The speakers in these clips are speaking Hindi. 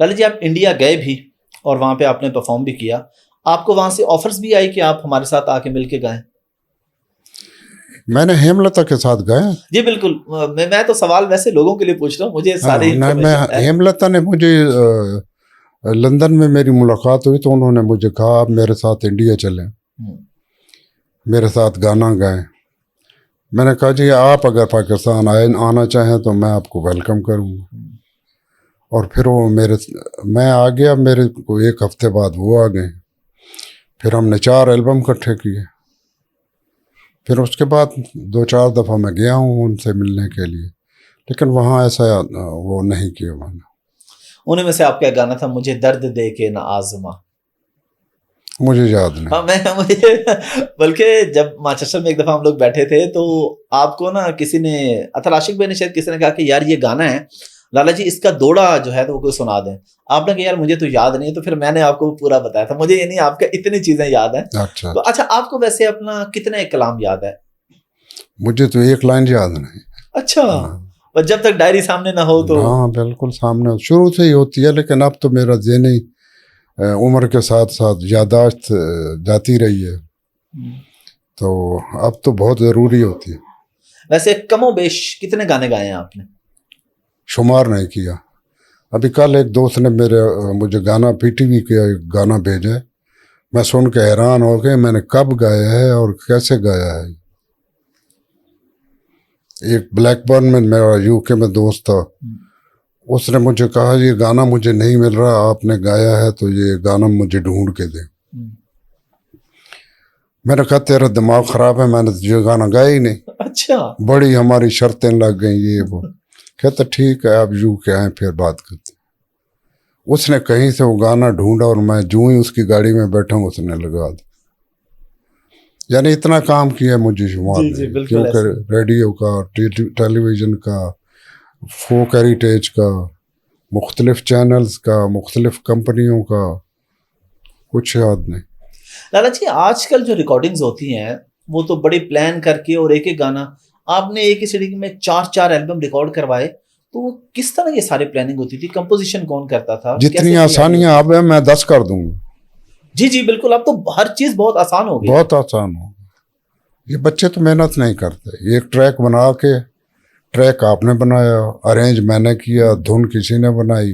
ललित जी, आप इंडिया गए भी और वहाँ पे आपने परफॉर्म भी किया। आपको वहाँ से ऑफर्स भी आई कि आप हमारे साथ आके मिल के गाएं? मैंने हेमलता के साथ गाया। जी बिल्कुल। मैं तो सवाल वैसे लोगों के लिए पूछ रहा हूँ, मुझे सारी हाँ, नहीं, मैं इन्फॉर्मेशन है। हेमलता ने मुझे लंदन में मेरी मुलाकात हुई तो उन्होंने मुझे कहा आप मेरे साथ इंडिया चलें, मेरे साथ गाना गाएं। मैंने कहा जी आप अगर पाकिस्तान आना चाहें तो मैं आपको वेलकम करूँगा। और फिर वो मैं आ गया, मेरे को एक हफ्ते बाद वो आ गए। फिर हमने 4 एल्बम इकट्ठे किए। फिर उसके बाद 2-4 दफ़ा मैं गया हूँ उनसे मिलने के लिए, लेकिन वहाँ ऐसा वो नहीं किया मैंने। उन्हीं में से आपका गाना था मुझे दर्द दे के ना आजमा। मुझे याद नहीं। हाँ, मैं मुझे बल्कि जब मानचेस्टर में एक दफा हम लोग बैठे थे तो आपको ना किसी ने, अतर आशिक भाई ने शायद किसी ने कहा कि यार ये गाना है लाला जी, इसका दौड़ा जो है तो वो कोई सुना दें। आपने कहा यार मुझे तो याद नहीं है, तो फिर मैंने आपको पूरा बताया था। मुझे ये नहीं, आपका इतनी चीजें याद है। अच्छा, तो अच्छा, आपको वैसे अपना कितने कलाम याद है? मुझे तो एक लाइन याद नहीं। अच्छा। हाँ, पर जब तक डायरी सामने ना हो तो? हाँ बिल्कुल सामने शुरू से ही होती है, लेकिन अब तो मेरा ज़हनी उम्र के साथ साथ यादाश्त जाती रही है, तो अब तो बहुत ज़रूरी होती है। वैसे कमोबेश कितने गाने गाए हैं आपने? शुमार नहीं किया। अभी कल एक दोस्त ने मुझे गाना पीटीवी का एक गाना भेजा है। मैं सुन के हैरान हो गया, मैंने कब गाया है और कैसे गाया है। एक ब्लैकबर्न में मेरा यूके में दोस्त था, उसने मुझे कहा ये गाना मुझे नहीं मिल रहा, आपने गाया है तो ये गाना मुझे ढूंढ के दे। मैंने कहा तेरा दिमाग खराब है, मैंने तो ये गाना गाया ही नहीं। अच्छा। बड़ी हमारी शर्तें लग गई ये वो। कहता ठीक है आप यूके आए फिर बात करते। उसने कहीं से वो गाना ढूंढा और मैं जूं ही उसकी गाड़ी में बैठा हूँ उसने लगा दिया। यानी इतना काम किया मुझे शुमार नहीं, क्योंकि रेडियो का, टेलीविज़न का, फोक हेरिटेज का, मुख्तलिफ चैनल्स का, मुख्तलिफ कंपनियों का, कुछ याद नहीं। लाला जी, आजकल जो रिकॉर्डिंग्स होती हैं वो तो बड़ी प्लान करके, और एक एक गाना आपने एक ही सीडी में 4-4 एल्बम रिकॉर्ड करवाए, तो किस तरह ये सारी प्लानिंग होती थी? कंपोजिशन कौन करता था? जितनी आसानियां अब है मैं 10 कर दूंगा। जी जी बिल्कुल, अब तो हर चीज बहुत आसान हो गई। बहुत आसान हो। ये बच्चे तो मेहनत नहीं करते। एक ट्रैक बना के, ट्रैक आपने बनाया, अरेंज मैंने किया, धुन किसी ने बनाई,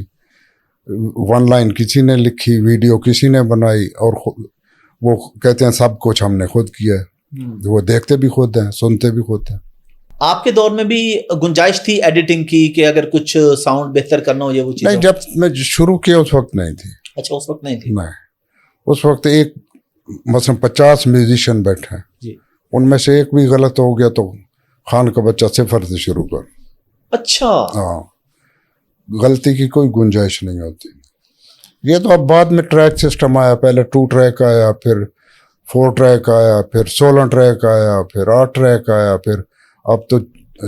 1 लाइन किसी ने लिखी, वीडियो किसी ने बनाई, और वो कहते हैं सब कुछ हमने खुद किया है। वो देखते भी खुद हैं, सुनते भी खुद हैं। आपके दौर में भी गुंजाइश थी एडिटिंग की कि अगर कुछ साउंड बेहतर करना हो, ये वो चीज? नहीं, जब मैं शुरू किया उस वक्त नहीं थी। अच्छा, उस वक्त नहीं थी? नहीं, उस वक्त एक मसलन 50 म्यूजिशियन बैठे हैं, उनमें से एक भी गलत हो गया तो खान का बच्चा 0 से शुरू कर। अच्छा। हाँ, गलती की कोई गुंजाइश नहीं होती। ये तो अब बाद में ट्रैक सिस्टम आया, पहले 2 ट्रैक आया, फिर 4 ट्रैक आया, फिर 16 ट्रैक आया, फिर 8 ट्रैक आया, फिर अब तो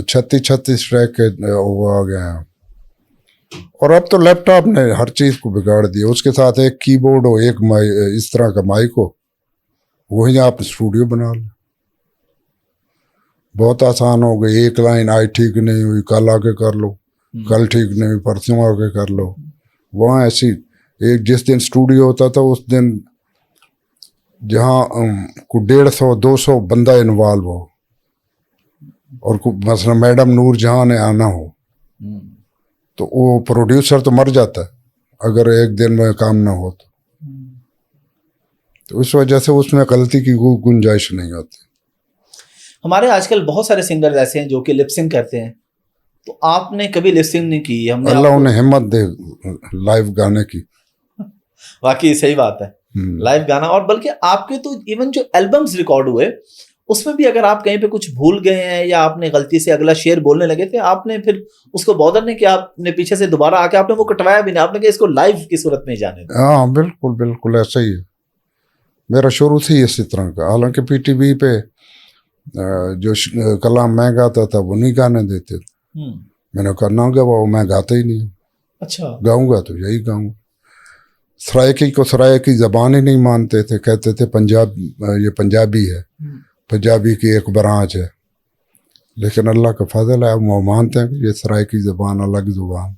36 ट्रैक के वो आ गए हैं। और अब तो लैपटॉप ने हर चीज़ को बिगाड़ दिया। उसके साथ एक कीबोर्ड हो, एक इस तरह का माइक हो, वही आप स्टूडियो बना लो। बहुत आसान हो गई। एक लाइन आई ठीक नहीं हुई, कल आके कर लो, कल ठीक नहीं हुई, परसों आके कर लो। वहाँ ऐसी एक जिस दिन स्टूडियो होता था उस दिन जहाँ को 150-200 बंदा इन्वॉल्व हो, और मसला मैडम नूर जहाँ ने आना हो, तो वो प्रोड्यूसर तो मर जाता है अगर एक दिन में काम ना हो तो उस वजह से उसमें गलती की गुंजाइश नहीं होती। हमारे आजकल बहुत सारे सिंगर ऐसे हैं जो कि लिपसिंग करते हैं, तो आपने कभी लिपसिंग नहीं की? हमने अल्लाह उन्हें हिम्मत दे लाइव गाने की। वाकई सही बात है, लाइव गाना। और बल्कि आपके तो इवन जो एल्बम्स रिकॉर्ड हुए उसमें भी अगर आप कहीं पे कुछ भूल गए हैं या आपने गलती से अगला शेर बोलने लगे थे, आपने फिर उसको बॉदर नहीं किया, आपने पीछे से दोबारा आके आपने वो कटवाया भी नहीं, आपने कहा इसको लाइव की सूरत में जाने दो? हाँ बिल्कुल बिल्कुल ऐसा ही है। मेरा शुरू से ही इसी तरह का। हालांकि पीटीवी पे जो कलाम मैं गाता था वो नहीं गाने देते थे। मैंने कहा ना गवाओ, मैं गाता ही नहीं। अच्छा। गाऊंगा तो यही गाऊंगा। सरायकी को सरायकी ज़बान ही नहीं मानते थे, कहते थे पंजाब, ये पंजाबी है, पंजाबी की एक ब्रांच है। लेकिन अल्लाह का फजल है, वो मानते हैं कि ये सरायकी ज़बान अलग ज़ुबान।